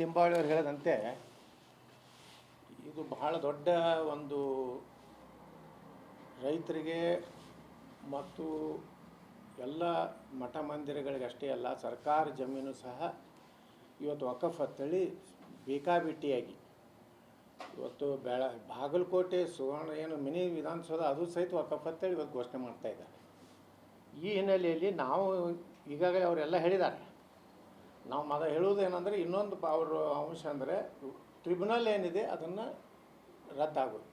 ಲಿಂಬಾವಳಿ ಅವರು ಹೇಳಿದಂತೆ ಇದು ಬಹಳ ದೊಡ್ಡ ಒಂದು ರೈತರಿಗೆ ಮತ್ತು ಎಲ್ಲ ಮಠ ಮಂದಿರಗಳಿಗೆ ಅಷ್ಟೇ ಅಲ್ಲ ಸರ್ಕಾರ ಜಮೀನು ಸಹ ಇವತ್ತು ವಕಫ್ ಅಂತೇಳಿ ಬೇಕಾಬಿಟ್ಟಿಯಾಗಿ ಇವತ್ತು ಬಾಗಲಕೋಟೆ ಸುವರ್ಣ ಏನು ಮಿನಿ ವಿಧಾನಸೌಧ ಅದು ಸಹಿತ ವಕಫ್ ಅಂತೇಳಿ ಇವತ್ತು ಘೋಷಣೆ ಮಾಡ್ತಾಯಿದ್ದಾರೆ. ಈ ಹಿನ್ನೆಲೆಯಲ್ಲಿ ನಾವು ಈಗಾಗಲೇ ಅವರೆಲ್ಲ ಹೇಳಿದ್ದಾರೆ. ನಾವು ಹೇಳುವುದೇನೆಂದರೆ ಇನ್ನೊಂದು ಅವರು ಅಂಶ ಅಂದರೆ ಟ್ರಿಬ್ಯುನಲ್ ಏನಿದೆ ಅದನ್ನು ರದ್ದಾಗೋದು.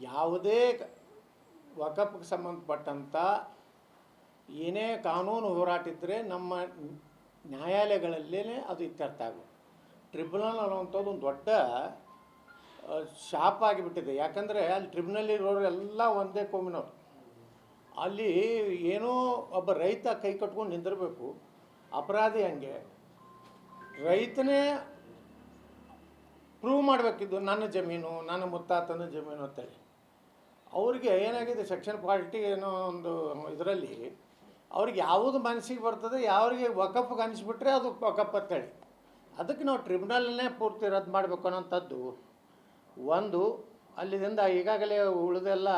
ಯಾವುದೇ ವಕಫ್ಗೆ ಸಂಬಂಧಪಟ್ಟಂಥ ಏನೇ ಕಾನೂನು ಹೋರಾಟ ಇದ್ದರೆ ನಮ್ಮ ನ್ಯಾಯಾಲಯಗಳಲ್ಲೇ ಅದು ಇತ್ಯರ್ಥ ಆಗೋದು. ಟ್ರಿಬ್ಯುನಲ್ ಅನ್ನುವಂಥದ್ದು ಒಂದು ದೊಡ್ಡ ಶಾಪ್ ಆಗಿಬಿಟ್ಟಿದೆ. ಯಾಕಂದರೆ ಅಲ್ಲಿ ಟ್ರಿಬ್ಯುನಲ್ ಇರೋರೆಲ್ಲ ಒಂದೇ ಕೋಮಿನವರು. ಅಲ್ಲಿ ಏನೋ ಒಬ್ಬ ರೈತ ಕೈ ಕಟ್ಕೊಂಡು ನಿಂದಿರಬೇಕು, ಅಪರಾಧಿ ಹಂಗೆ ರೈತನೇ ಪ್ರೂವ್ ಮಾಡಬೇಕಿದ್ದು ನನ್ನ ಜಮೀನು ನನ್ನ ಮುತ್ತಾತನ ಜಮೀನು ಅಂತೇಳಿ. ಅವ್ರಿಗೆ ಏನಾಗಿದೆ ಸೆಕ್ಷನ್ 40 ಏನೋ ಒಂದು ಇದರಲ್ಲಿ ಅವ್ರಿಗೆ ಯಾವುದು ಮನಸ್ಸಿಗೆ ಬರ್ತದೆ, ಯಾರಿಗೆ ವಕಫ್ಗೆ ಅನಿಸ್ಬಿಟ್ರೆ ಅದು ವಕಫ್ ಅಂತೇಳಿ. ಅದಕ್ಕೆ ನಾವು ಟ್ರಿಬ್ಯುನಲ್ನೇ ಪೂರ್ತಿ ರದ್ದು ಮಾಡಬೇಕು ಅನ್ನೋಂಥದ್ದು ಒಂದು. ಅಲ್ಲಿಂದ ಈಗಾಗಲೇ ಉಳಿದೆಲ್ಲ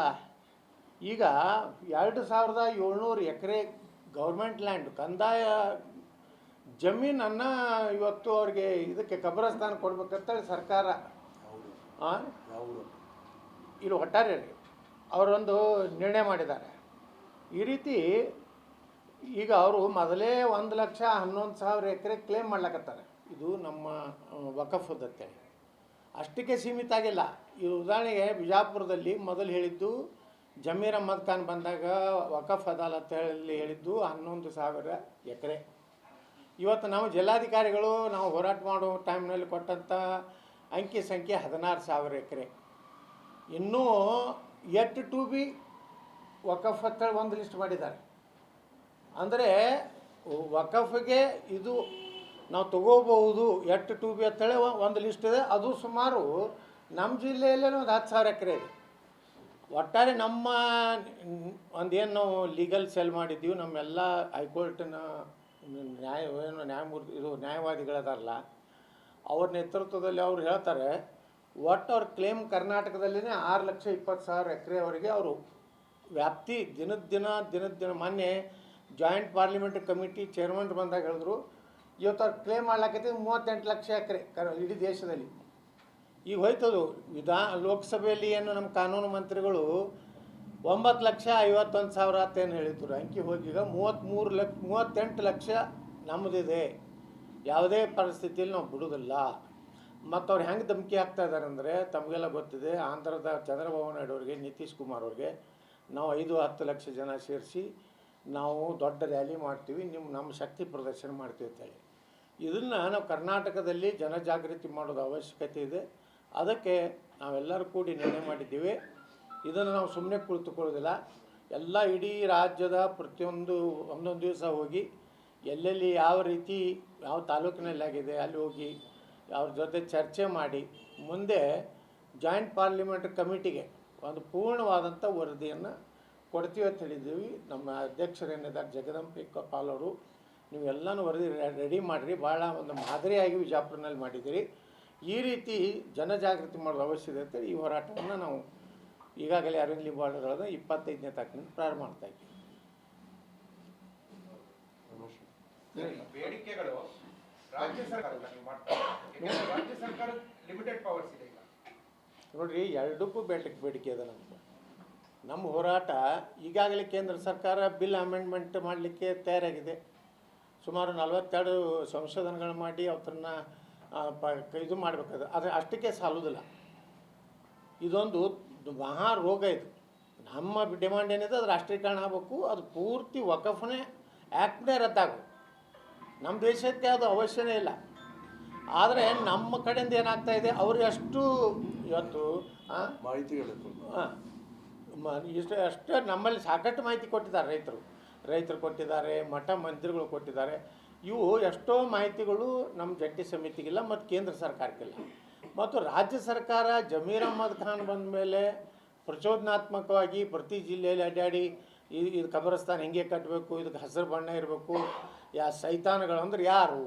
ಈಗ 2700 ಎಕರೆ ಗೌರ್ಮೆಂಟ್ ಲ್ಯಾಂಡ್ ಕಂದಾಯ ಜಮೀನನ್ನು ಇವತ್ತು ಅವ್ರಿಗೆ ಇದಕ್ಕೆ ಕಬ್ರಸ್ತಾನ ಕೊಡ್ಬೇಕಂತೇಳಿ ಸರ್ಕಾರ ಇಲ್ಲಿ ಒಟ್ಟಾರೆ ಅವರೊಂದು ನಿರ್ಣಯ ಮಾಡಿದ್ದಾರೆ. ಈ ರೀತಿ ಈಗ ಅವರು ಮೊದಲೇ 1,11,000 ಎಕರೆ ಕ್ಲೇಮ್ ಮಾಡ್ಲಕತ್ತಾರೆ. ಇದು ನಮ್ಮ ವಕಫದಂತೇಳಿ ಅಷ್ಟಕ್ಕೆ ಸೀಮಿತ ಆಗಿಲ್ಲ. ಈ ಉದಾಹರಣೆಗೆ ಬಿಜಾಪುರದಲ್ಲಿ ಮೊದಲು ಹೇಳಿದ್ದು ಜಮೀರ್ ಅಹ್ಮದ್ ಖಾನ್ ಬಂದಾಗ ವಕಫ್ ಅದಾಲತ್ ಹೇಳಿ ಹೇಳಿದ್ದು 11,000 ಎಕರೆ. ಇವತ್ತು ನಾವು ಜಿಲ್ಲಾಧಿಕಾರಿಗಳು ನಾವು ಹೋರಾಟ ಮಾಡೋ ಟೈಮ್ನಲ್ಲಿ ಕೊಟ್ಟಂಥ ಅಂಕಿ ಸಂಖ್ಯೆ 16,000 ಎಕರೆ. ಇನ್ನೂ ಎಟ್ ಟು ಬಿ ವಕಫ್ ಅಂತೇಳಿ ಒಂದು ಲಿಸ್ಟ್ ಮಾಡಿದ್ದಾರೆ. ಅಂದರೆ ವಕಫ್ಗೆ ಇದು ನಾವು ತಗೋಬಹುದು ಎಟ್ ಟು ಬಿ ಅಂತೇಳಿ ಒಂದು ಲಿಸ್ಟ್ ಇದೆ. ಅದು ಸುಮಾರು ನಮ್ಮ ಜಿಲ್ಲೆಯಲ್ಲೇ ಒಂದು 10,000 ಎಕರೆ ಇದೆ. ಒಟ್ಟಾರೆ ನಮ್ಮ ಒಂದೇನು ನಾವು ಲೀಗಲ್ ಸೆಲ್ ಮಾಡಿದ್ದೀವಿ, ನಮ್ಮೆಲ್ಲ ಹೈಕೋರ್ಟಿನ ನ್ಯಾಯಮೂರ್ತಿ ಇದು ನ್ಯಾಯವಾದಿಗಳದಾರಲ್ಲ ಅವ್ರ ನೇತೃತ್ವದಲ್ಲಿ ಅವ್ರು ಹೇಳ್ತಾರೆ ಒಟ್ಟು ಅವ್ರ ಕ್ಲೇಮ್ ಕರ್ನಾಟಕದಲ್ಲಿನೇ 6,20,000 ಎಕರೆವರೆಗೆ ಅವರು ವ್ಯಾಪ್ತಿ ದಿನದ ದಿನ ಮೊನ್ನೆ ಜಾಯಿಂಟ್ ಪಾರ್ಲಿಮೆಂಟ್ರಿ ಕಮಿಟಿ ಚೇರ್ಮನ್ ಬಂದಾಗ ಹೇಳಿದ್ರು ಇವತ್ತು ಅವ್ರು ಕ್ಲೇಮ್ ಮಾಡ್ಲಾಕೈತಿ 38 ಲಕ್ಷ ಎಕರೆ ಇಡೀ ದೇಶದಲ್ಲಿ. ಈಗ ಹೋಯ್ತದು ಲೋಕಸಭೆಯಲ್ಲಿ ಏನು ನಮ್ಮ ಕಾನೂನು ಮಂತ್ರಿಗಳು 9,51,000 ಅಂತೇನು ಹೇಳಿದ್ರು. ಅಂಕಿ ಹೋಗಿ ಈಗ 38 ಲಕ್ಷ ನಮ್ಮದಿದೆ, ಯಾವುದೇ ಪರಿಸ್ಥಿತಿಯಲ್ಲಿ ನಾವು ಬಿಡೋದಿಲ್ಲ. ಮತ್ತು ಅವ್ರು ಹೆಂಗೆ ಧಮಕಿ ಹಾಕ್ತಾ ಇದ್ದಾರೆ ಅಂದರೆ ತಮಗೆಲ್ಲ ಗೊತ್ತಿದೆ, ಆಂಧ್ರದ ಚಂದ್ರಬಾಬು ನಾಯ್ಡು ಅವರಿಗೆ ನಿತೀಶ್ ಕುಮಾರ್ ಅವ್ರಿಗೆ ನಾವು 5-10 ಲಕ್ಷ ಜನ ಸೇರಿಸಿ ನಾವು ದೊಡ್ಡ ರ್ಯಾಲಿ ಮಾಡ್ತೀವಿ, ನಮ್ಮ ಶಕ್ತಿ ಪ್ರದರ್ಶನ ಮಾಡ್ತೀವಿ ಅಂತೇಳಿ. ಇದನ್ನು ನಾವು ಕರ್ನಾಟಕದಲ್ಲಿ ಜನಜಾಗೃತಿ ಮಾಡೋದು ಅವಶ್ಯಕತೆ ಇದೆ. ಅದಕ್ಕೆ ನಾವೆಲ್ಲರೂ ಕೂಡಿ ನಿರ್ಣಯ ಮಾಡಿದ್ದೀವಿ. ಇದನ್ನು ನಾವು ಸುಮ್ಮನೆ ಕುಳಿತುಕೊಳ್ಳೋದಿಲ್ಲ. ಎಲ್ಲ ಇಡೀ ರಾಜ್ಯದ ಪ್ರತಿಯೊಂದು ಒಂದೊಂದು ದಿವಸ ಹೋಗಿ ಎಲ್ಲೆಲ್ಲಿ ಯಾವ ರೀತಿ ಯಾವ ತಾಲೂಕಿನಲ್ಲಿ ಆಗಿದೆ ಅಲ್ಲಿ ಹೋಗಿ ಅವ್ರ ಜೊತೆ ಚರ್ಚೆ ಮಾಡಿ ಮುಂದೆ ಜಾಯಿಂಟ್ ಪಾರ್ಲಿಮೆಂಟ್ರಿ ಕಮಿಟಿಗೆ ಒಂದು ಪೂರ್ಣವಾದಂಥ ವರದಿಯನ್ನು ಕೊಡ್ತೀವಿ ಅಂತ ಹೇಳಿದ್ದೀವಿ. ನಮ್ಮ ಅಧ್ಯಕ್ಷರೇನಿದ್ದಾರೆ ಜಗದಂಬಿಕಾ ಪಾಲ್ ಅವರು, ನೀವೆಲ್ಲನೂ ವರದಿ ರೆಡಿ ಮಾಡಿರಿ. ಭಾಳ ಒಂದು ಮಾದರಿಯಾಗಿ ವಿಜಾಪುರನಲ್ಲಿ ಮಾಡಿದ್ದೀರಿ. ಈ ರೀತಿ ಜನಜಾಗೃತಿ ಮಾಡೋದು ಅವಶ್ಯಕತೆ. ಈ ಹೋರಾಟವನ್ನು ನಾವು ಈಗಾಗಲೇ ಅರವಿಂದ್ ಲಿಂಬಾವಳಿಗಳನ್ನ 25ನೇ ತಾರೀಕಿನಿಂದ ಪ್ರಾರಂಭ ಮಾಡ್ತಾ ಇದ್ದೀವಿ. ಬೇಡಿಕೆಗಳು ರಾಜ್ಯ ಸರ್ಕಾರ ಲಿಮಿಟೆಡ್ ಪವರ್ಸ್ ಇದೆ. ನೋಡಿರಿ, ಎರಡಕ್ಕೂ ಬೇಡಿಕೆ ಇದೆ ನಮಗೆ. ನಮ್ಮ ಹೋರಾಟ ಈಗಾಗಲೇ ಕೇಂದ್ರ ಸರ್ಕಾರ ಬಿಲ್ ಅಮೆಂಡ್ಮೆಂಟ್ ಮಾಡಲಿಕ್ಕೆ ತಯಾರಾಗಿದೆ. ಸುಮಾರು 42 ಸಂಶೋಧನೆಗಳು ಮಾಡಿ ಅವರನ್ನು ಇದು ಮಾಡಬೇಕಾದ್ರೆ ಆದರೆ ಅಷ್ಟಕ್ಕೆ ಸಾಲುವುದಿಲ್ಲ. ಇದೊಂದು ಮಹಾ ರೋಗ. ಇದು ನಮ್ಮ ಡಿಮಾಂಡ್ ಏನಿದೆ ಅದು ರಾಷ್ಟ್ರೀಕರಣ ಆಗಬೇಕು. ಅದು ಪೂರ್ತಿ ವಕಫ್ನೇ ಆ್ಯಕ್ಟ್ನೇ ರದ್ದಾಗಬೇಕು. ನಮ್ಮ ದೇಶಕ್ಕೆ ಅದು ಅವಶ್ಯನೇ ಇಲ್ಲ. ಆದರೆ ನಮ್ಮ ಕಡೆಯಿಂದ ಏನಾಗ್ತಾ ಇದೆ, ಅವ್ರಿಗೆ ಅಷ್ಟು ಇವತ್ತು ಮಾಹಿತಿಗಳು ಅಷ್ಟೇ ನಮ್ಮಲ್ಲಿ ಸಾಕಷ್ಟು ಮಾಹಿತಿ ಕೊಟ್ಟಿದ್ದಾರೆ. ರೈತರು ಕೊಟ್ಟಿದ್ದಾರೆ, ಮಠ ಮಂತ್ರಿಗಳು ಕೊಟ್ಟಿದ್ದಾರೆ. ಇವು ಎಷ್ಟೋ ಮಾಹಿತಿಗಳು ನಮ್ಮ ಜಂಟಿ ಸಮಿತಿಗಿಲ್ಲ ಮತ್ತು ಕೇಂದ್ರ ಸರ್ಕಾರಕ್ಕಿಲ್ಲ. ಮತ್ತು ರಾಜ್ಯ ಸರ್ಕಾರ ಜಮೀರ್ ಅಹ್ಮದ್ ಖಾನ್ ಬಂದ ಮೇಲೆ ಪ್ರಚೋದನಾತ್ಮಕವಾಗಿ ಪ್ರತಿ ಜಿಲ್ಲೆಯಲ್ಲಿ ಅಡ್ಡಾಡಿ ಇದು ಕಬ್ರಸ್ತಾನ ಹಿಂಗೆ ಕಟ್ಟಬೇಕು, ಇದಕ್ಕೆ ಹಸಿರು ಬಣ್ಣ ಇರಬೇಕು, ಸೈತಾನಗಳು ಅಂದ್ರೆ ಯಾರು?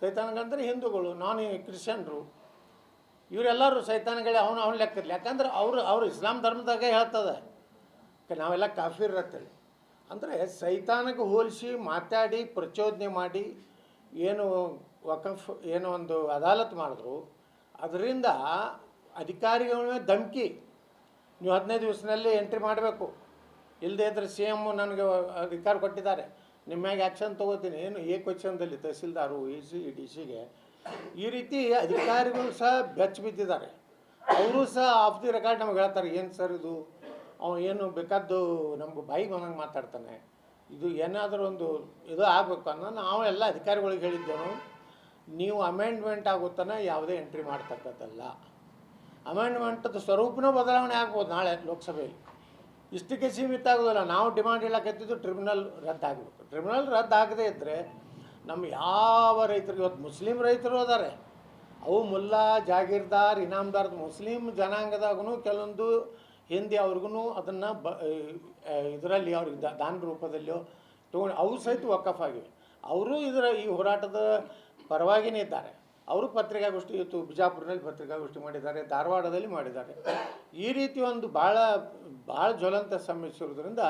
ಸೈತಾನಗಳಂದ್ರೆ ಹಿಂದೂಗಳು, ನಾನ್ ಕ್ರಿಶ್ಚಿಯನ್ರು, ಇವರೆಲ್ಲರೂ ಸೈತಾನಗಳೇ. ಅವನ ಲೆಕ್ಕದಲ್ಲಿ, ಯಾಕಂದ್ರೆ ಅವರು ಇಸ್ಲಾಂ ಧರ್ಮದಾಗೆ ಹೇಳ್ತದೆ ನಾವೆಲ್ಲ ಕಾಫಿರ್ ಅಂತೇಳಿ. ಅಂದರೆ ಸೈತಾನಕ್ಕೆ ಹೋಲಿಸಿ ಮಾತಾಡಿ ಪ್ರಚೋದನೆ ಮಾಡಿ ಏನು ವಕಫ್ ಏನೋ ಒಂದು ಅದಾಲತ್ ಮಾಡಿದ್ರು, ಅದರಿಂದ ಅಧಿಕಾರಿಗಳ ಮೇಲೆ ಧಮಕಿ, ನೀವು 15 ದಿವಸದಲ್ಲಿ ಎಂಟ್ರಿ ಮಾಡಬೇಕು, ಇಲ್ಲದೇ ಇದ್ದರೆ ಸಿ ಎಮ್ ನನಗೆ ಅಧಿಕಾರ ಕೊಟ್ಟಿದ್ದಾರೆ, ನಿಮ್ಮ ಮ್ಯಾಗೆ ಆ್ಯಕ್ಷನ್ ತೊಗೋತೀನಿ, ಏನು ಏಕವಚನದಲ್ಲಿ ತಹಸೀಲ್ದಾರು ಡಿ ಸಿಗೆ ಈ ರೀತಿ ಅಧಿಕಾರಿಗಳು ಸಹ ಬೆಚ್ಚ ಬಿದ್ದಿದ್ದಾರೆ. ಅವರು ಸಹ ಆಫ್ ದಿ ರೆಕಾರ್ಡ್ ನಮ್ಗೆ ಹೇಳ್ತಾರೆ, ಏನು ಸರ್ ಇದು, ಅವನು ಏನು ಬೇಕಾದ್ದು ನಮ್ಗೆ ಬಾಯಿಗೆ ಬಂದಂಗೆ ಮಾತಾಡ್ತಾನೆ, ಇದು ಏನಾದರೂ ಒಂದು ಇದು ಆಗಬೇಕು ಅನ್ನೋ ನಾವು ಎಲ್ಲ ಅಧಿಕಾರಿಗಳಿಗೆ ಹೇಳಿದ್ದೇನು, ನೀವು ಅಮೆಂಡ್ಮೆಂಟ್ ಆಗುತ್ತಾನೆ ಯಾವುದೇ ಎಂಟ್ರಿ ಮಾಡ್ತಕ್ಕಂಥಲ್ಲ. ಅಮೆಂಡ್ಮೆಂಟದ ಸ್ವರೂಪನೂ ಬದಲಾವಣೆ ಆಗ್ಬೋದು ನಾಳೆ ಲೋಕಸಭೆಯಲ್ಲಿ, ಇಷ್ಟಕ್ಕೆ ಸೀಮಿತ ಆಗೋದಿಲ್ಲ. ನಾವು ಡಿಮಾಂಡ್ ಹೇಳಕತ್ತಿದ್ದು ಟ್ರಿಬ್ಯುನಲ್ ರದ್ದಾಗಬೇಕು. ಟ್ರಿಬ್ಯುನಲ್ ರದ್ದಾಗದೇ ಇದ್ದರೆ ನಮ್ಮ ಯಾವ ರೈತರಿಗೆ, ಇವತ್ತು ಮುಸ್ಲಿಂ ರೈತರು ಅದಾರೆ, ಅವು ಮುಲ್ಲಾ ಜಾಗೀರ್ದಾರ್ ಇನಾಮ್ದಾರ್ ಮುಸ್ಲಿಂ ಜನಾಂಗದಾಗೂ ಕೆಲವೊಂದು ಹಿಂದೆ ಅವ್ರಿಗೂ ಅದನ್ನು ಇದರಲ್ಲಿ ಅವ್ರಿಗೆ ದಾನ ರೂಪದಲ್ಲಿಯೋ ತೊಗೊಂಡು ಅವು ಸಹಿತ ವಕಫ್ ಆಗಿವೆ. ಅವರು ಈ ಹೋರಾಟದ ಪರವಾಗಿಯೇ ಇದ್ದಾರೆ. ಅವರು ಪತ್ರಿಕಾಗೋಷ್ಠಿ ಇವತ್ತು ಬಿಜಾಪುರದಲ್ಲಿ ಪತ್ರಿಕಾಗೋಷ್ಠಿ ಮಾಡಿದ್ದಾರೆ, ಧಾರವಾಡದಲ್ಲಿ ಮಾಡಿದ್ದಾರೆ. ಈ ರೀತಿ ಒಂದು ಭಾಳ ಜ್ವಲಂತ ಸಮಸ್ಯೆ ಇರೋದ್ರಿಂದ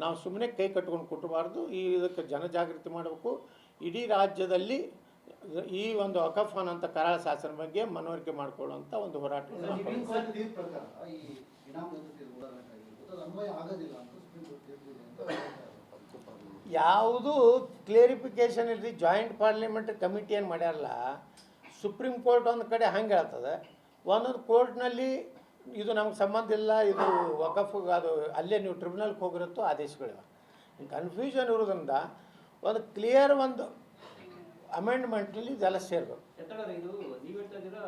ನಾವು ಸುಮ್ಮನೆ ಕೈ ಕಟ್ಕೊಂಡು ಕೊಟ್ಟಬಾರ್ದು. ಇದಕ್ಕೆ ಜನಜಾಗೃತಿ ಮಾಡಬೇಕು. ಇಡೀ ರಾಜ್ಯದಲ್ಲಿ ಈ ಒಂದು ವಕಫ್ ಅನ್ನೋಂಥ ಕರಾಳ ಶಾಸನ ಬಗ್ಗೆ ಮನವರಿಕೆ ಮಾಡಿಕೊಳ್ಳುವಂಥ ಒಂದು ಹೋರಾಟ. ಯಾವುದು ಕ್ಲೇರಿಫಿಕೇಷನ್ ಇಲ್ರಿ. ಜಾಯಿಂಟ್ ಪಾರ್ಲಿಮೆಂಟ್ರಿ ಕಮಿಟಿ ಏನು ಮಾಡ್ಯಾರಲ್ಲ, ಸುಪ್ರೀಂ ಕೋರ್ಟ್ ಒಂದು ಕಡೆ ಹಂಗೆ ಹೇಳ್ತದೆ, ಒಂದೊಂದು ಕೋರ್ಟ್ನಲ್ಲಿ ಇದು ನಮ್ಗೆ ಸಂಬಂಧ ಇಲ್ಲ, ಇದು ವಕಫ್ ಅದು ಅಲ್ಲೇ ನೀವು ಟ್ರಿಬ್ಯುನಲ್ಗೆ ಹೋಗಿರುತ್ತೋ ಆದೇಶಗಳಿವೆ. ಕನ್ಫ್ಯೂಷನ್ ಇರೋದ್ರಿಂದ ಒಂದು ಕ್ಲಿಯರ್ ಒಂದು ಅಮೆಂಡ್ಮೆಂಟ್ನಲ್ಲಿ ಇದೆಲ್ಲ ಸೇರಬೇಕು. ಇದು ನೀವು ಹೇಳ್ತಾ ಇದ್ದೀರಾ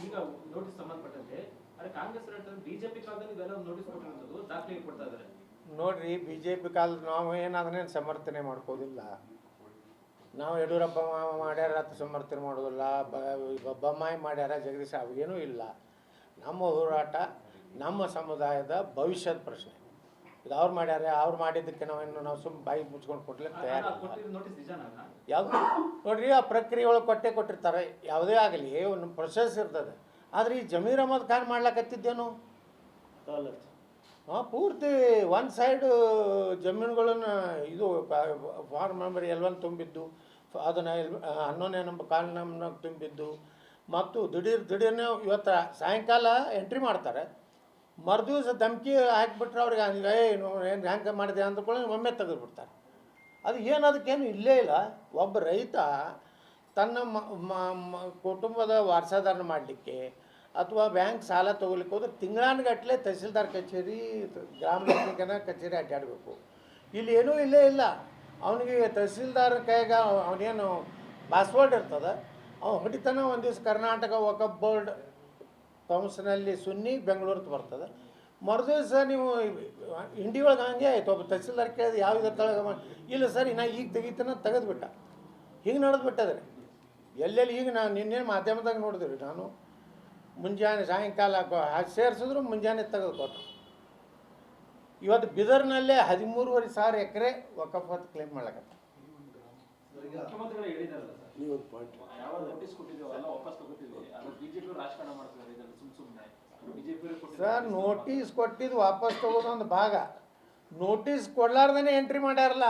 ಈಗ ನೋಟಿಸ್ ಸಂಬಂಧಪಟ್ಟಂತೆ, ಕಾಂಗ್ರೆಸ್ ಬಿಜೆಪಿ ಕಾಲದಲ್ಲಿ ಇವೆಲ್ಲ ನೋಟಿಸ್ ಕೊಟ್ಟಿರೋದು ದಾಖಲೆ ಕೊಡ್ತಾ ಇದ್ದಾರೆ. ನೋಡ್ರಿ, BJP ಕಾಲದ ನಾವು ಏನಾದನ್ನೇನು ಸಮರ್ಥನೆ ಮಾಡ್ಕೋದಿಲ್ಲ. ನಾವು ಯಡಿಯೂರಪ್ಪ ಮಾಡ್ಯಾರ ಅಂತ ಸಮರ್ಥನೆ ಮಾಡೋದಿಲ್ಲ, ಬೊಮ್ಮಾಯಿ ಮಾಡ್ಯಾರ, ಜಗದೀಶ್ ಅವೇನೂ ಇಲ್ಲ. ನಮ್ಮ ಹೋರಾಟ ನಮ್ಮ ಸಮುದಾಯದ ಭವಿಷ್ಯದ ಪ್ರಶ್ನೆ. ಇದು ಅವ್ರು ಮಾಡ್ಯಾರ, ಅವ್ರು ಮಾಡಿದ್ದಕ್ಕೆ ನಾವು ಸುಮ್ಮನೆ ಬಾಯಿ ಮುಚ್ಕೊಂಡು ಕೊಡ್ಲಿಕ್ಕೆ ತಯಾರಿಲ್ಲ. ಯಾವುದು ನೋಡ್ರಿ, ಆ ಪ್ರಕ್ರಿಯೆ ಒಳಗೆ ಕೊಟ್ಟಿರ್ತಾರೆ. ಯಾವುದೇ ಆಗಲಿ ಒಂದು ಪ್ರೊಸೆಸ್ ಇರ್ತದೆ. ಆದರೆ ಈ ಜಮೀರ್ ಅಹಮದ್ ಖಾನ್ ಮಾಡ್ಲಕತ್ತಿದ್ದೇನು, ಪೂರ್ತಿ ಒನ್ ಸೈಡು ಜಮೀನುಗಳನ್ನು ಇದು ಫಾರ್ಮ್ ನಂಬರ್ L1 ತುಂಬಿದ್ದು, ಅದನ್ನು 11ನೇ ನಂಬರ್ ಕಾಲಮ್ನಾಗ ತುಂಬಿದ್ದು, ಮತ್ತು ದಿಢೀರ್ನೇ ಇವತ್ತು ಸಾಯಂಕಾಲ ಎಂಟ್ರಿ ಮಾಡ್ತಾರೆ, ಮರುದಿವಸ ಧಮಕಿ ಹಾಕಿಬಿಟ್ರೆ ಅವ್ರಿಗೆ ಏನು ಹ್ಯಾಂಗೆ ಮಾಡಿದೆ ಅಂದ್ಕೊಳ್ಳಿ ಒಮ್ಮೆ ತೆಗೆದುಬಿಡ್ತಾರೆ. ಅದು ಏನು, ಅದಕ್ಕೇನು ಇಲ್ಲೇ ಇಲ್ಲ. ಒಬ್ಬ ರೈತ ತನ್ನ ಕುಟುಂಬದ ವಾರಸಾದಾರನ ಮಾಡಲಿಕ್ಕೆ ಅಥವಾ ಬ್ಯಾಂಕ್ ಸಾಲ ತೊಗೊಲಿಕ್ಕೆ ಹೋದ್ರೆ ತಿಂಗಳಾನುಗಟ್ಟಲೆ ತಹಸೀಲ್ದಾರ್ ಕಚೇರಿ, ಗ್ರಾಮ ಲೆಕ್ಕಿಗನ ಕಚೇರಿ ಅಡ್ಡಾಡಬೇಕು. ಇಲ್ಲಿ ಏನೂ ಇಲ್ಲೇ ಇಲ್ಲ. ಅವನಿಗೆ ತಹಸೀಲ್ದಾರ್ ಕೈಗೆ ಅವನೇನು ಪಾಸ್ವರ್ಡ್ ಇರ್ತದೆ, ಅವ್ನು ಹೊಡಿತಾನೆ. ಒಂದು ದಿವಸ ಕರ್ನಾಟಕ ವಕಫ್ ಬೋರ್ಡ್ ಕೌನ್ಸಿಲ್ನಲ್ಲಿ ಸುನ್ನಿ ಬೆಂಗಳೂರು ಬರ್ತದೆ, ಮರುದಿವಸ ನೀವು ಇಂಡಿ ಒಳಗೆ ಹಂಗೆ ಆಯಿತು. ಒಬ್ಬ ತಹಸೀಲ್ದಾರ್ ಕೇಳಿದ್ರೆ ಯಾವ ಇದು ತಳಗ ಇಲ್ಲ ಸರ್ ನಾ ಈಗ ತೆಗಿತಾನೆ ತೆಗೆದುಬಿಟ್ಟ. ಹಿಂಗೆ ನಡೆದ್ಬಿಟ್ಟದ್ರಿ ಎಲ್ಲೆಲ್ಲಿ. ಈಗ ನಾನು ನಿನ್ನೇನು ಮಾಧ್ಯಮದಾಗ ನೋಡಿದ್ರಿ, ನಾನು ಮುಂಜಾನೆ ಸಾಯಂಕಾಲ ಸೇರಿಸಿದ್ರು ಮುಂಜಾನೆ ತೆಗೆದುಕೊಟ್ಟು. ಇವತ್ತು ಬಿದರ್ನಲ್ಲೇ 13,500 ಎಕರೆ ವಕಫ್ ಅಂತ ಕ್ಲೇಮ್ ಮಾಡ್ಲಕತ್ತ. ಮುಖ್ಯಮಂತ್ರಿಗಳು ಹೇಳಿದಾರಲ್ಲ ಸರ್, ನೀವು ಯಾವ ನೋಟಿಸ್ ಕೊಟ್ಟಿದ್ದೀವಿ ಎಲ್ಲ ವಾಪಸ್ ತಗೋತೀವಿ, ಅದು ಬಿಜೆಪಿ ರಾಜಕಾರಣ ಮಾಡ್ತಾರೆ ಇದನ್ನು ಸುಮ್ಮನೆ. ಸರ್, ನೋಟಿಸ್ ಕೊಟ್ಟಿದ್ದು ವಾಪಸ್ ತಗೋದು ಒಂದು ಭಾಗ, ನೋಟಿಸ್ ಕೊಡ್ಲಾರ್ದೇ ಎಂಟ್ರಿ ಮಾಡ್ಯಾರಲ್ಲ.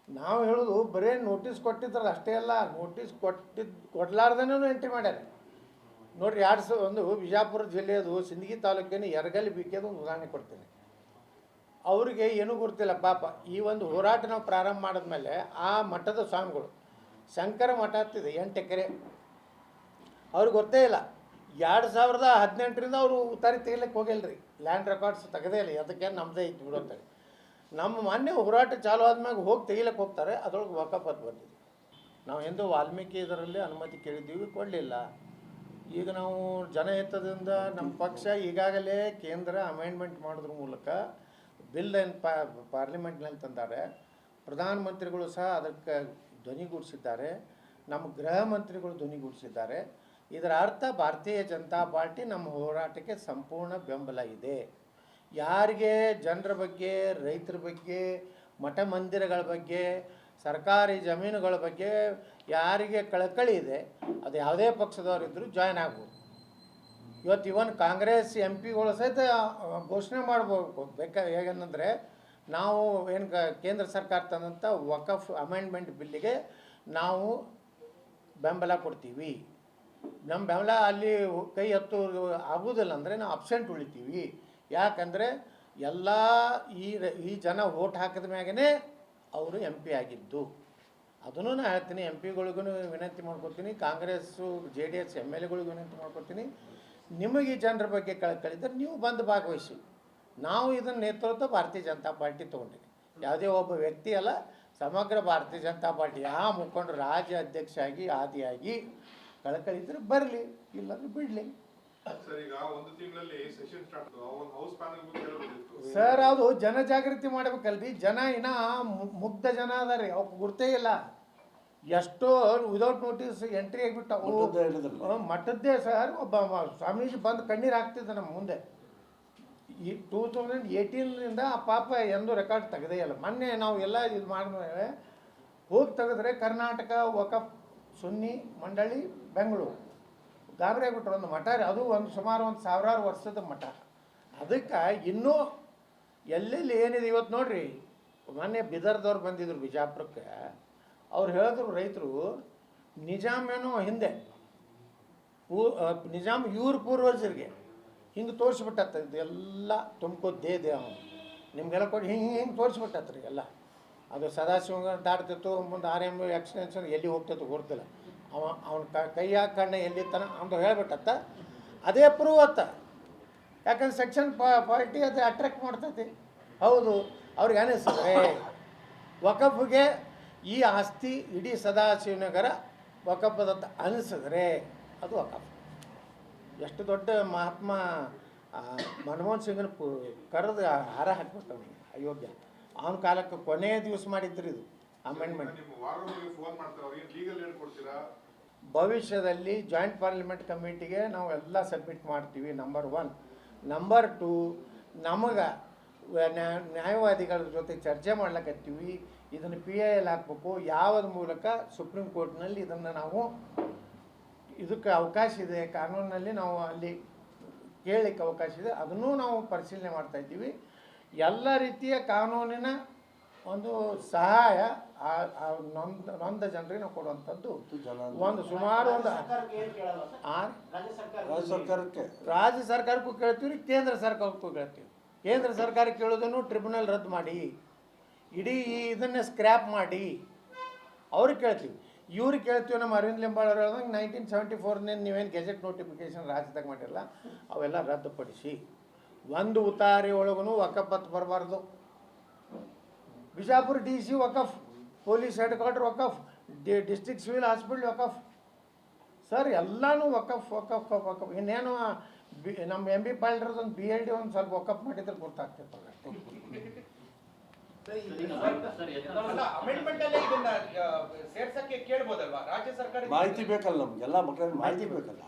ನಾವು ಹೇಳೋದು ಬರೀ ನೋಟಿಸ್ ಕೊಟ್ಟಿದ್ರಲ್ಲ ಅಷ್ಟೇ ಅಲ್ಲ, ನೋಟಿಸ್ ಕೊಡ್ಲಾರ್ದೇನೂ ಎಂಟ್ರಿ ಮಾಡ್ಯಾರ. ನೋಡಿರಿ, 2001 ಬಿಜಾಪುರ ಜಿಲ್ಲೆಯದು ಸಿಂದಗಿ ತಾಲೂಕಿನ ಯರಗಲ್ ಬಿಕೆದು ಒಂದು ಉದಾಹರಣೆ ಕೊಡ್ತೀನಿ. ಅವರಿಗೆ ಏನೂ ಗೊತ್ತಿಲ್ಲ ಪಾಪ. ಈ ಒಂದು ಹೋರಾಟ ನಾವು ಪ್ರಾರಂಭ ಮಾಡಿದ್ಮೇಲೆ ಆ ಮಠದ ಸ್ವಾಮಿಗಳು ಶಂಕರ ಮಠ ಹತ್ತಿದೆ 8 ಎಕರೆ, ಅವ್ರಿಗೆ ಗೊತ್ತೇ ಇಲ್ಲ. 2018ರಿಂದ ಅವರು ಉತ್ತಾರಿ ತೆಗಿಲಿಕ್ಕೆ ಹೋಗಿಲ್ಲ ರೀ, ಲ್ಯಾಂಡ್ ರೆಕಾರ್ಡ್ಸ್ ತೆಗೆದೇ ಇಲ್ಲ. ಅದಕ್ಕೆ ನಮ್ಮದೇ ಇತ್ತು ಬಿಡೋಂತಾರೆ. ನಮ್ಮ ಮಾನ್ಯ ಹೋರಾಟ ಚಾಲು ಆದ್ಮ್ಯಾಗ ಹೋಗಿ ತೆಗಿಲಿಕ್ಕೆ ಹೋಗ್ತಾರೆ, ಅದರೊಳಗೆ ವಕಫ್ ಅಂತ ಬಂದಿದೆ. ನಾವು ಎಂದು ವಾಲ್ಮೀಕಿ ಇದರಲ್ಲಿ ಅನುಮತಿ ಕೇಳಿದ್ದೀವಿ, ಕೊಡಲಿಲ್ಲ. ಈಗ ನಾವು ಜನಹಿತದಿಂದ ನಮ್ಮ ಪಕ್ಷ ಈಗಾಗಲೇ ಕೇಂದ್ರ ಅಮೆಂಡ್ಮೆಂಟ್ ಮಾಡೋದ್ರ ಮೂಲಕ ಬಿಲ್ ಪಾರ್ಲಿಮೆಂಟ್ನಲ್ಲಿ ತಂದಾರೆ. ಪ್ರಧಾನಮಂತ್ರಿಗಳು ಸಹ ಅದಕ್ಕೆ ಧ್ವನಿಗೂಡಿಸಿದ್ದಾರೆ, ನಮ್ಮ ಗೃಹ ಮಂತ್ರಿಗಳು ಧ್ವನಿಗೂಡಿಸಿದ್ದಾರೆ. ಇದರ ಅರ್ಥ ಭಾರತೀಯ ಜನತಾ ಪಾರ್ಟಿ ನಮ್ಮ ಹೋರಾಟಕ್ಕೆ ಸಂಪೂರ್ಣ ಬೆಂಬಲ ಇದೆ. ಯಾರಿಗೆ ಜನರ ಬಗ್ಗೆ, ರೈತರ ಬಗ್ಗೆ, ಮಠ ಮಂದಿರಗಳ ಬಗ್ಗೆ ಸರ್ಕಾರಿ ಜಮೀನುಗಳ ಬಗ್ಗೆ ಯಾರಿಗೆ ಕಳಕಳಿ ಇದೆ ಅದು ಯಾವುದೇ ಪಕ್ಷದವರಿದ್ದರೂ ಜಾಯ್ನ್ ಆಗ್ಬೋದು. ಇವತ್ತು ಇವನ್ ಕಾಂಗ್ರೆಸ್ MP ಗಳು ಸಹಿತ ಘೋಷಣೆ ಮಾಡ್ಬೋದು ಹೇಗಂದರೆ ನಾವು ಏನು ಕೇಂದ್ರ ಸರ್ಕಾರ ತಂದಂಥ ವಕಫ್ ಅಮೆಂಡ್ಮೆಂಟ್ ಬಿಲ್ಲಿಗೆ ನಾವು ಬೆಂಬಲ ಕೊಡ್ತೀವಿ. ನಮ್ಮ ಬೆಂಬಲ ಅಲ್ಲಿ ಕೈ ಎತ್ತು ಆಗೋದಿಲ್ಲ ಅಂದರೆ ನಾವು ಅಬ್ಸೆಂಟ್ ಉಳಿತೀವಿ. ಯಾಕಂದರೆ ಎಲ್ಲ ಈ ಜನ ವೋಟ್ ಹಾಕಿದ ಮ್ಯಾಗೇ ಅವರು MP ಆಗಿದ್ದು. ಅದನ್ನು ನಾನು ಹೇಳ್ತೀನಿ, MP ಗಳಿಗೂ ವಿನಂತಿ ಮಾಡ್ಕೊತೀನಿ, ಕಾಂಗ್ರೆಸ್ಸು JDS MLAಗಳಿಗೂ ವಿನಂತಿ ಮಾಡ್ಕೊತೀನಿ, ನಿಮಗೆ ಈ ಜನರ ಬಗ್ಗೆ ಕಳಿದ್ರೆ ನೀವು ಬಂದು ಭಾಗವಹಿಸಿ. ನಾವು ಇದನ್ನು ನೇತೃತ್ವ ಭಾರತೀಯ ಜನತಾ ಪಾರ್ಟಿ ತೊಗೊಂಡಿನಿ. ಯಾವುದೇ ಒಬ್ಬ ವ್ಯಕ್ತಿ ಅಲ್ಲ, ಸಮಗ್ರ ಭಾರತೀಯ ಜನತಾ ಪಾರ್ಟಿ ಯಾವ ಮುಖಂಡರು ರಾಜ್ಯ ಅಧ್ಯಕ್ಷ ಆಗಿ ಆದಿಯಾಗಿ ಕಳಕಳಿದ್ರೆ ಬರಲಿ, ಇಲ್ಲಾಂದ್ರೆ ಬಿಡಲಿ. ಸರ್ ಅದು ಜನಜಾಗೃತಿ ಮಾಡ್ಬೇಕಲ್ರಿ. ಜನ ಇನ್ನ ಮುಗ್ಧ ಜನ ಅದಾರಿ, ಅವ್ಕೆ ಗುರ್ತೇ ಇಲ್ಲ. ಎಷ್ಟೋ ವಿದೌಟ್ ನೋಟಿಸ್ ಎಂಟ್ರಿ ಆಗಿಬಿಟ್ಟು ಮಠದ್ದೇ ಸರ್ ಒಬ್ಬ ಸ್ವಾಮೀಜಿ ಬಂದು ಕಣ್ಣೀರು ಹಾಕ್ತಿದ್ದ ನಮ್ಮ ಮುಂದೆ. ಈ 2018 ಆ ಪಾಪ ಎಂದೂ ರೆಕಾರ್ಡ್ ತೆಗೆದೇ ಇಲ್ಲ. ಮೊನ್ನೆ ನಾವು ಎಲ್ಲ ಇದು ಮಾಡಿದ್ಮೇಲೆ ಹೋಗಿ ತೆಗೆದ್ರೆ ಕರ್ನಾಟಕ ವಕಫ್ ಸುನ್ನಿ ಮಂಡಳಿ ಬೆಂಗಳೂರು ಗಾಬರಿ ಆಗಿಬಿಟ್ರು. ಒಂದು ಮಠ ರೀ, ಅದು ಸುಮಾರು 1000 ವರ್ಷದ ಮಠ. ಅದಕ್ಕೆ ಇನ್ನೂ ಎಲ್ಲೆಲ್ಲಿ ಏನಿದೆ ಇವತ್ತು ನೋಡ್ರಿ. ಮೊನ್ನೆ ಬಿದರ್ದವ್ರು ಬಂದಿದ್ರು ಬಿಜಾಪುರಕ್ಕೆ. ಅವ್ರು ಹೇಳಿದ್ರು ರೈತರು ನಿಜಾಮೇನೋ ಹಿಂದೆ ನಿಜಾಮ್ ಇವ್ರ ಪೂರ್ವಜರಿಗೆ ಹಿಂಗೆ ತೋರಿಸ್ಬಿಟ್ಟತ್ತ. ಇದೆಲ್ಲ ತುಂಬ್ಕೋದೇ ಅವನು ನಿಮಗೆಲ್ಲ ಕೊಟ್ಟು ಹಿಂಗೆ ತೋರಿಸ್ಬಿಟ್ಟತ್ರಿ ಎಲ್ಲ. ಅದು ಸದಾಶಿವ ದಾಟ್ತಿತ್ತು, ಮುಂದೆ RM ಎಕ್ಸ್ಟೆನ್ಷನ್ ಎಲ್ಲಿ ಹೋಗ್ತಿತ್ತು ಗೊತ್ತಿಲ್ಲ. ಅವನ ಕೈಯಾಗ ಕಣ್ಣ ಎಲ್ಲಿತ್ತಾನ ಅಂತ ಹೇಳ್ಬಿಟ್ಟತ್ತ. ಅದೇ ಪ್ರೂವ್ ಅತ್ತ. ಯಾಕಂದ್ರೆ ಸೆಕ್ಷನ್ 40 ಅದು ಅಟ್ರಾಕ್ಟ್ ಮಾಡ್ತೈತಿ. ಹೌದು, ಅವ್ರಿಗೆ ಅನಿಸಿದ್ರೆ ವಕಫ್ಗೆ ಈ ಆಸ್ತಿ ಇಡೀ ಸದಾಶಿವನಗರ ವಕಫದಂತ ಅನಿಸಿದ್ರೆ ಅದು ವಕಫ್. ಎಷ್ಟು ದೊಡ್ಡ ಮಹಾತ್ಮ ಮನಮೋಹನ್ ಸಿಂಗ್ನ ಕರೆದು ಹಾರ ಹಾಕ್ಬಿಟ್ಟು ಅವನಿಗೆ ಅಯೋಗ್ಯ. ಅವನ ಕಾಲಕ್ಕೆ ಕೊನೆಯ ದಿವಸ ಮಾಡಿದ್ರಿ ಇದು ಅಮೆಂಡ್ಮೆಂಟ್. ಭವಿಷ್ಯದಲ್ಲಿ ಜಾಯಿಂಟ್ ಪಾರ್ಲಿಮೆಂಟ್ ಕಮಿಟಿಗೆ ನಾವು ಎಲ್ಲ ಸಬ್ಮಿಟ್ ಮಾಡ್ತೀವಿ. ನಂಬರ್ 1. ನಂಬರ್ 2, ನಮಗೆ ನ್ಯಾಯವಾದಿಗಳ ಜೊತೆ ಚರ್ಚೆ ಮಾಡ್ಲಿಕ್ಕತ್ತೀವಿ. ಇದನ್ನು PIL ಹಾಕಬೇಕು. ಯಾವ್ದು ಮೂಲಕ ಸುಪ್ರೀಂ ಕೋರ್ಟ್ನಲ್ಲಿ ಇದನ್ನು ನಾವು ಇದಕ್ಕೆ ಅವಕಾಶ ಇದೆ, ಕಾನೂನಿನಲ್ಲಿ ನಾವು ಅಲ್ಲಿ ಕೇಳಲಿಕ್ಕೆ ಅವಕಾಶ ಇದೆ, ಅದನ್ನೂ ನಾವು ಪರಿಶೀಲನೆ ಮಾಡ್ತಾಯಿದ್ದೀವಿ. ಎಲ್ಲ ರೀತಿಯ ಕಾನೂನಿನ ಒಂದು ಸಹಾಯ ನೊಂದ ಜನರಿಗೆ ನಾವು ಕೊಡುವಂಥದ್ದು. ಒಂದು ಸುಮಾರು ಒಂದು ರಾಜ್ಯ ಸರ್ಕಾರಕ್ಕೂ ಕೇಳ್ತೀವಿ ರೀ, ಕೇಂದ್ರ ಸರ್ಕಾರಕ್ಕೂ ಕೇಳ್ತೀವಿ. ಕೇಂದ್ರ ಸರ್ಕಾರ ಕೇಳೋದನ್ನು ಟ್ರಿಬ್ಯುನಲ್ ರದ್ದು ಮಾಡಿ, ಇಡೀ ಇದನ್ನೇ ಸ್ಕ್ರ್ಯಾಪ್ ಮಾಡಿ ಅವ್ರಿಗೆ ಕೇಳ್ತೀವಿ. ಇವ್ರಿಗೆ ಕೇಳ್ತೀವಿ. ನಮ್ಮ ಅರವಿಂದ್ ಲಿಂಬಾಳ್ ಅವ್ರು ಹೇಳ್ದಂಗೆ 1974 ನೀವೇನು ಗೆಜೆಟ್ ನೋಟಿಫಿಕೇಶನ್ ರಾಜ್ಯದಾಗ ಮಾಡಿರಲ್ಲ ಅವೆಲ್ಲ ರದ್ದುಪಡಿಸಿ. ಒಂದು ಉತ್ತಾರಿ ಒಳಗೂ ವಕಫ್ ಬರಬಾರ್ದು. Bijapur DC Waqf, police head quarter Waqf, district civil hospital Waqf. Sir ಎಲ್ಲನೂ ವಕಫ್ ವಕಫ್ ವಕಫ್. ಇನ್ನೇನು ನಮ್ಮ MB ಪಾಲ್ಡ್ರದೊಂದು BLD ಒಂದು ಸ್ವಲ್ಪ ವಕಫ್ ಮಾಡಿದ್ರೆ ಗೊತ್ತಾಗ್ತಿತ್ತು. ಅಮೆಂಡ್ಮೆಂಟ್ ಅಲ್ಲೇ ಇದನ್ನ ಸೇರ್ಸಕ್ಕೆ ಕೇಳಬಹುದಲ್ವಾ ರಾಜ್ಯ ಸರ್ಕಾರ? ಮಾಹಿತಿ ಬೇಕಲ್ಲ, ನಮ್ಗೆಲ್ಲ ಮಕ್ಕಳಿಗೆ ಮಾಹಿತಿ ಬೇಕಲ್ಲ.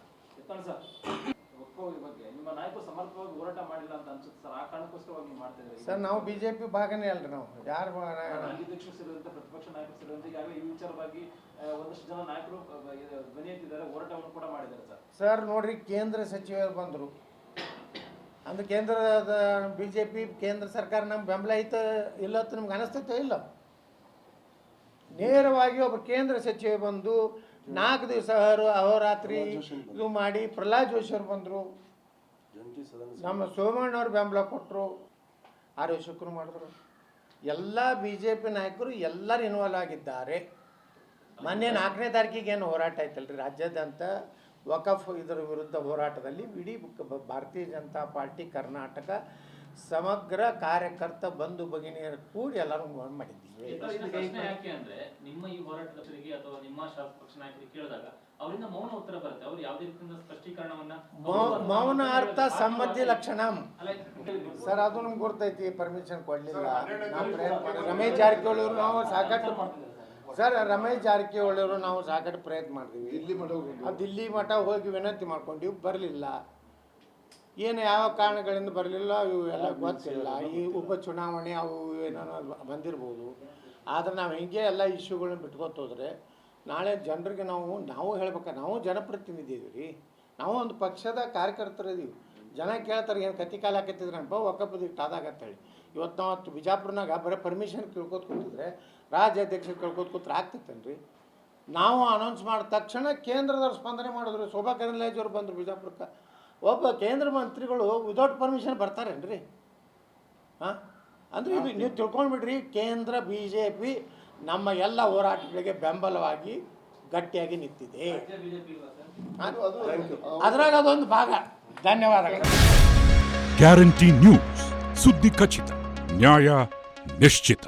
ನಿಮ್ಮ ನಾಯಕರು ಸಮರ್ಥವಾಗಿ ಹೋರಾಟ ಮಾಡಿಲ್ಲ ಅಂತ ಅನ್ಸುತ್ತೆ ಸರ್. ಆ ಕಾರಣಕ್ಕೋಸ್ಕರವಾಗಿ ಮಾಡ್ತಿದ್ದಾರೆ ಸರ್. ನಾವು BJP ಭಾಗನೇ ಅಲ್ರಿ. ನಾವು ಯಾರು ರಾಜ್ಯಾಧ್ಯಕ್ಷರು ಸೇರಿದಂತೆ ಪ್ರತಿಪಕ್ಷ ನಾಯಕರು ಸೇರಿದಂತೆ ಈಗಾಗಲೇ ಈ ವಿಚಾರವಾಗಿ ಒಂದಷ್ಟು ಜನ ನಾಯಕರು ಧ್ವನಿ ಎತ್ತಿದ್ದಾರೆ, ಹೋರಾಟವನ್ನು ಕೂಡ ಮಾಡಿದ್ದಾರೆ ಸರ್. ಸರ್ ನೋಡ್ರಿ, ಕೇಂದ್ರ ಸಚಿವರು ಬಂದರು ಅಂದ್ರೆ ಕೇಂದ್ರದ BJP ಕೇಂದ್ರ ಸರ್ಕಾರ ನಮ್ಮ ಬೆಂಬಲ ಐತೆ ಇಲ್ಲತ್ತು ನಿಮ್ಗೆ ಅನಿಸ್ತೈತೆ ಇಲ್ಲ? ನೇರವಾಗಿ ಒಬ್ಬ ಕೇಂದ್ರ ಸಚಿವ ಬಂದು 4 ದಿವಸ ಅಹೋರಾತ್ರಿ ಇದು ಮಾಡಿ ಪ್ರಹ್ಲಾದ್ ಜೋಶಿ ಅವರು ಬಂದರು, ನಮ್ಮ ಸೋಮಣ್ಣವ್ರು ಬೆಂಬಲ ಕೊಟ್ಟರು, ಶುಕ್ರು ಮಾಡಿದ್ರು. ಎಲ್ಲ BJP ನಾಯಕರು ಎಲ್ಲರೂ ಇನ್ವಾಲ್ವ್ ಆಗಿದ್ದಾರೆ. ಮೊನ್ನೆ 4ನೇ ತಾರೀಕಿಗೆ ಏನು ಹೋರಾಟ ಆಯ್ತಲ್ರಿ ರಾಜ್ಯಾದ್ಯಂತ ವಕಫ್ ಇದರ ವಿರುದ್ಧ ಹೋರಾಟದಲ್ಲಿ ಇಡೀ ಭಾರತೀಯ ಜನತಾ ಪಾರ್ಟಿ ಕರ್ನಾಟಕ ಸಮಗ್ರ ಕಾರ್ಯಕರ್ತ ಬಂಧು ಭಗಿನಿಯರು ಕೂಡಿ ಎಲ್ಲರೂ ಮಾಡಿದ್ದೀವಿ. ಯಾಕೆ ಅಂದ್ರೆ ನಿಮ್ಮ ಈ ಹೋರಾಟದವರಿಗೆ ಅಥವಾ ನಿಮ್ಮ ಪಕ್ಷ ನಾಯಕರಿಗೆ ಕೇಳಿದಾಗ ಅವರಿಂದ ಮೌನ ಉತ್ತರ ಬರುತ್ತೆ. ಅವರು ಯಾವುದೇ ರೀತಿಯ ಸ್ಪಷ್ಟೀಕರಣವನ್ನ ಮೌನ ಅರ್ಥ ಸಮ್ಮತಿ ಲಕ್ಷಣ ಸರ್. ಅದು ನಮ್ಗೆ ಗೊತ್ತೈತಿ, ಪರ್ಮಿಷನ್ ಕೊಡಲಿಲ್ಲ. ರಮೇಶ್ ಜಾರಕಿಹೊಳಿ ಅವರು ನಾವು ಸಾಕಷ್ಟು ಸರ್ ರಮೇಶ್ ಜಾರಕಿಹೊಳಿ ಅವರು ನಾವು ಸಾಕಷ್ಟು ಪ್ರಯತ್ನ ಮಾಡ್ತೀವಿ. ದಿಲ್ಲಿ ಮಠ ಹೋಗಿ ವಿನಂತಿ ಮಾಡ್ಕೊಂಡಿವಿ, ಬರಲಿಲ್ಲ. ಏನು ಯಾವ ಕಾರಣಗಳಿಂದ ಬರಲಿಲ್ಲ ಇವು ಎಲ್ಲ ಗೊತ್ತಿಲ್ಲ. ಈ ಉಪಚುನಾವಣೆ ಅವು ಏನೋ ಬಂದಿರ್ಬೋದು. ಆದರೆ ನಾವು ಹಿಂಗೆ ಎಲ್ಲ ಇಶ್ಯೂಗಳನ್ನ ಬಿಟ್ಕೊತ ಹೋದರೆ ನಾಳೆ ಜನರಿಗೆ ನಾವು ಹೇಳ್ಬೇಕಾರೆ ನಾವು ಜನಪ್ರತಿನಿಧಿ ಇದೀವಿ ರೀ, ನಾವು ಒಂದು ಪಕ್ಷದ ಕಾರ್ಯಕರ್ತರು ಇದೀವಿ. ಜನ ಕೇಳ್ತಾರೆ ಏನು ಕತ್ತಿ ಕಾಲ ಹಾಕತ್ತಿದ್ರನಪ್ಪ ಒಕ್ಕಪ್ಪದ ಇಟ್ಟಾದಾಗ ಅಂತೇಳಿ. ಇವತ್ತು ನಾವು ಬಿಜಾಪುರನಾಗ ಬರೀ ಪರ್ಮಿಷನ್ ಕೇಳ್ಕೊತ ಕೂತಿದ್ರೆ ರಾಜ್ಯಾಧ್ಯಕ್ಷರು ಕೇಳ್ಕೊತ ಕೂತ್ರೆ ಆಗ್ತಿತ್ತೇನು ರೀ? ನಾವು ಅನೌನ್ಸ್ ಮಾಡಿದ ತಕ್ಷಣ ಕೇಂದ್ರದವ್ರು ಸ್ಪಂದನೆ ಮಾಡಿದ್ರು. ಶೋಭಾ ಕರಂದ್ಲಾಜೆ ಅವ್ರು ಬಂದರು ಬಿಜಾಪುರಕ್ಕೆ. ಒಬ್ಬ ಕೇಂದ್ರ ಮಂತ್ರಿಗಳು ವಿದೌಟ್ ಪರ್ಮಿಷನ್ ಬರ್ತಾರೇನು ರೀ? ಹಾಂ, ಅಂದರೆ ಇದು ನೀವು ತಿಳ್ಕೊಂಡ್ಬಿಡ್ರಿ. ಕೇಂದ್ರ BJP ನಮ್ಮ ಎಲ್ಲ ಹೋರಾಟಗಳಿಗೆ ಬೆಂಬಲವಾಗಿ ಗಟ್ಟಿಯಾಗಿ ನಿಂತಿದೆ. ಅದ್ರಾಗ ಅದೊಂದು ಭಾಗ. ಧನ್ಯವಾದಗಳು. ಗ್ಯಾರಂಟಿ ನ್ಯೂಸ್, ಸುದ್ದಿ ಖಚಿತ, ನ್ಯಾಯ ನಿಶ್ಚಿತ.